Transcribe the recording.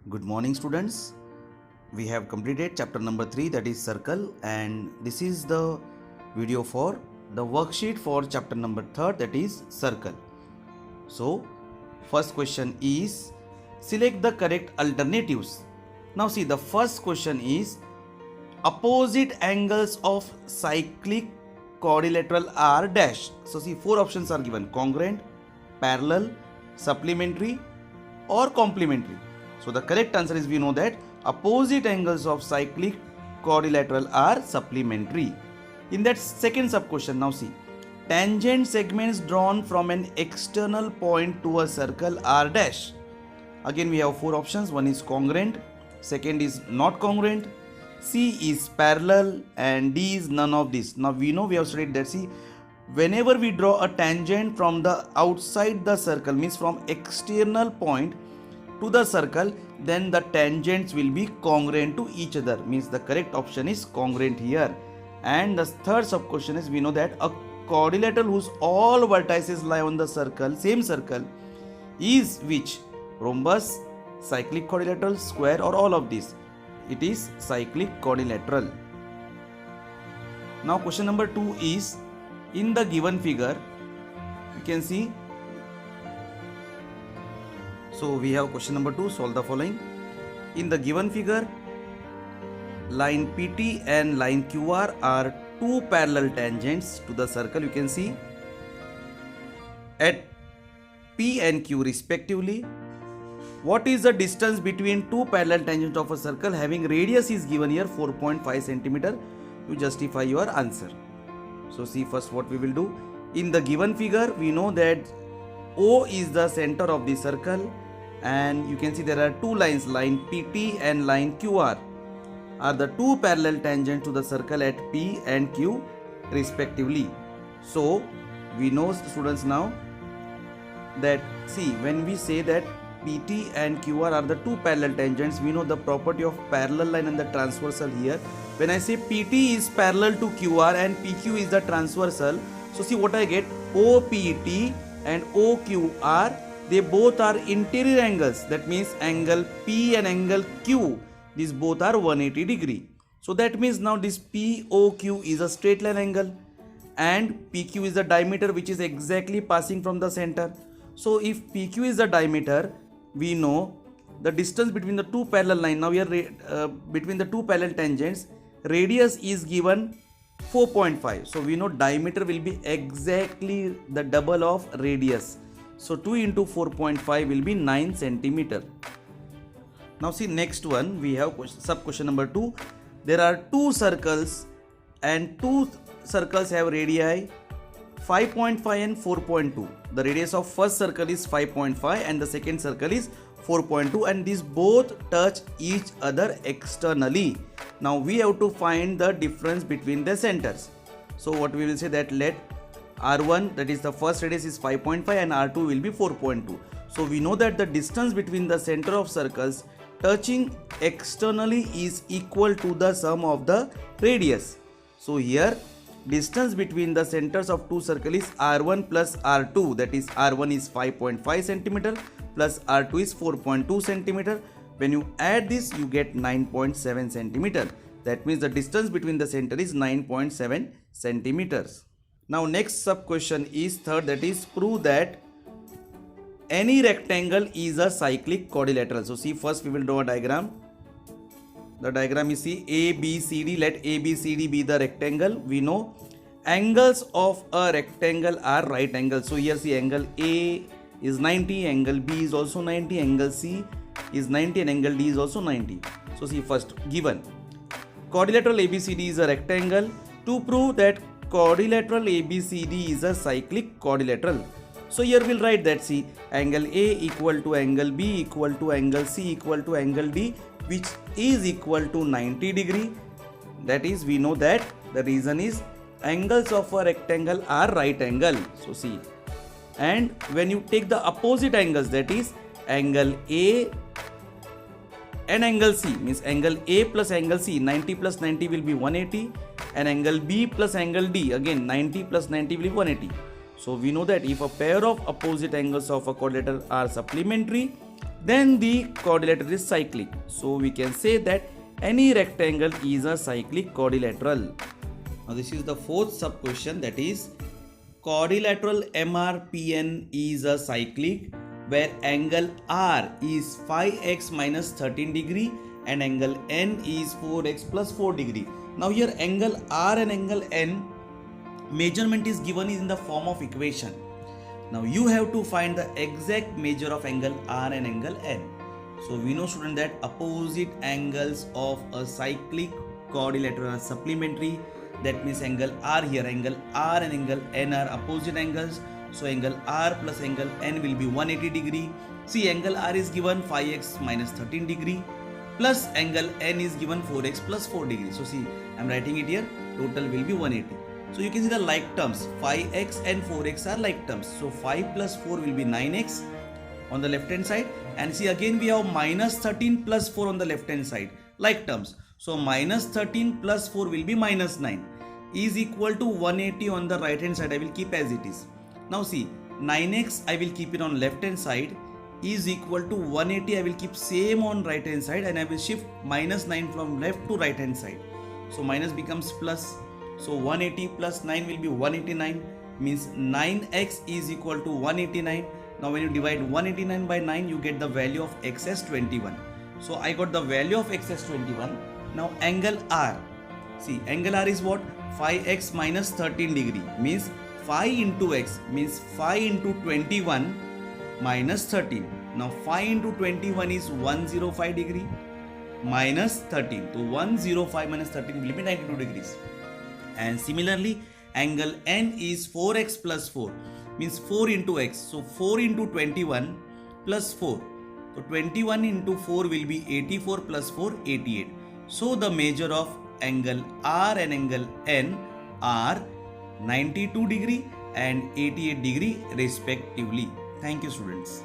Good morning, students. We have completed chapter number 3, that is circle, and this is the video for the worksheet for chapter number 3, that is circle. So first question is select the correct alternatives. Now see, the first question is opposite angles of cyclic quadrilateral are dash. So see, four options are given: congruent, parallel, supplementary or complementary. So the correct answer is, we know that opposite angles of cyclic quadrilateral are supplementary. In that second sub question, now see, tangent segments drawn from an external point to a circle are dash. Again we have four options. One is congruent, second is not congruent, C is parallel, and D is none of this. Now we know, we have studied that, see, whenever we draw a tangent from the outside the circle, means from external point to the circle, then the tangents will be congruent to each other, means the correct option is congruent here. And the third sub question is, we know that a quadrilateral whose all vertices lie on the circle, same circle, is which? Rhombus, cyclic quadrilateral, square, or all of these? It is cyclic quadrilateral. Now question number 2 is, in the given figure you can see. So we have question number 2, solve the following. In the given figure, line PT and line QR are two parallel tangents to the circle. You can see at P and Q respectively. What is the distance between two parallel tangents of a circle having radius is given here 4.5 cm? You justify your answer. So see, first what we will do. In the given figure, we know that O is the center of the circle, and you can see there are two lines, line PT and line QR are the two parallel tangents to the circle at P and Q respectively. So we know, students, now that, see, when we say that PT and QR are the two parallel tangents, we know the property of parallel line and the transversal here. When I say PT is parallel to QR and PQ is the transversal, so see what I get, OPT and OQR, they both are interior angles. That means angle P and angle Q, these both are 180 degree. So that means now this POQ is a straight line angle and PQ is the diameter which is exactly passing from the center. So if PQ is the diameter, we know the distance between the two parallel lines, now here between the two parallel tangents, radius is given 4.5. So we know diameter will be exactly the double of radius. So 2 into 4.5 will be 9 centimeter. Now see, next one we have sub question number 2. There are two circles and two circles have radii 5.5 and 4.2. The radius of first circle is 5.5 and the second circle is 4.2, and these both touch each other externally. Now we have to find the difference between the centers. So what we will say, that let R1, that is the first radius, is 5.5 and R2 will be 4.2. So we know that the distance between the center of circles touching externally is equal to the sum of the radius. So here distance between the centers of two circles is R1 plus R2, that is R1 is 5.5 cm plus R2 is 4.2 cm. When you add this, you get 9.7 cm. That means the distance between the center is 9.7 centimeters. Now next sub question is third, that is prove that any rectangle is a cyclic quadrilateral. So see, first we will draw a diagram. The diagram is, see, ABCD. Let ABCD be the rectangle. We know angles of a rectangle are right angles. So here see, angle A is 90, angle B is also 90, angle C is 90, and angle D is also 90. So see, first given quadrilateral ABCD is a rectangle. To prove that quadrilateral ABCD is a cyclic quadrilateral, so here we'll write that, see, angle A equal to angle B equal to angle C equal to angle D, which is equal to 90 degree. That is, we know that the reason is angles of a rectangle are right angle. So see, and when you take the opposite angles, that is angle A and angle C, means angle A plus angle C, 90 plus 90 will be 180, and angle B plus angle D, again 90 plus 90 will be 180. So we know that if a pair of opposite angles of a quadrilateral are supplementary, then the quadrilateral is cyclic. So we can say that any rectangle is a cyclic quadrilateral. Now this is the fourth sub question, that is quadrilateral MRPN is a cyclic where angle R is 5x minus 13 degree and angle N is 4x plus 4 degree. Now here angle R and angle N measurement is given in the form of equation. Now you have to find the exact measure of angle R and angle N. So we know, student, that opposite angles of a cyclic quadrilateral are supplementary. That means angle R here, angle R and angle N are opposite angles. So angle R plus angle N will be 180 degree. See, angle R is given 5x minus 13 degree plus angle N is given 4x plus 4 degree. So see, I am writing it here, total will be 180. So you can see the like terms, 5x and 4x are like terms. So 5 plus 4 will be 9x on the left hand side, and see again we have minus 13 plus 4 on the left hand side, like terms. So minus 13 plus 4 will be minus 9 is equal to 180 on the right hand side. I will keep as it is. Now see, 9x I will keep it on left hand side is equal to 180. I will keep same on right hand side and I will shift minus 9 from left to right hand side. So minus becomes plus. So 180 plus 9 will be 189, means 9x is equal to 189. Now when you divide 189 by 9, you get the value of x as 21. So I got the value of x as 21. Now angle R. See, angle R is what? 5x minus 13 degree, means 5 into x, means 5 into 21 minus 13. Now 5 into 21 is 105 degree minus 13. So 105 minus 13 will be 92 degrees. And similarly, angle N is 4x plus 4, means 4 into x. So 4 into 21 plus 4. So 21 into 4 will be 84 plus 4, 88. So the measure of angle R and angle N are 92 degree and 88 degree respectively. Thank you, students.